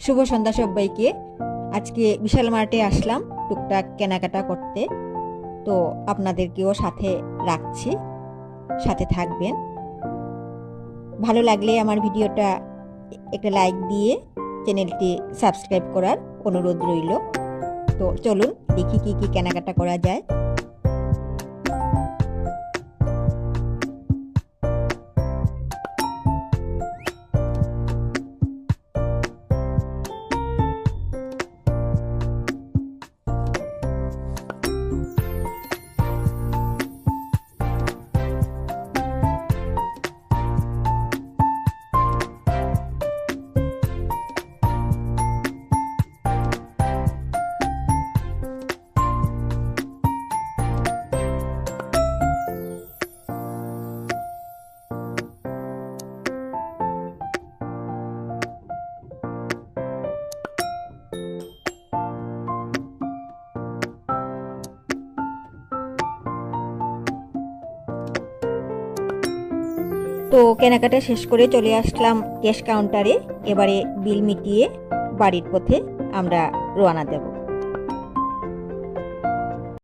শুভ সন্ধ্যা সবাইকে। আজকে বিশাল মার্টে আসলাম টুকটাক কেনাকাটা করতে, তো আপনাদেরকেও সাথে রাখছি, সাথে থাকবেন। ভালো লাগলে আমার ভিডিওটা একটা লাইক দিয়ে চ্যানেলটি সাবস্ক্রাইব করার অনুরোধ রইল। তো চলুন দেখি কি কি কেনাকাটা করা যায়। তো কেনাকাটা শেষ করে চলে আসলাম ক্যাশ কাউন্টারে। এবারে বিল মিটিয়ে বাড়ির পথে আমরা রওনা দেব।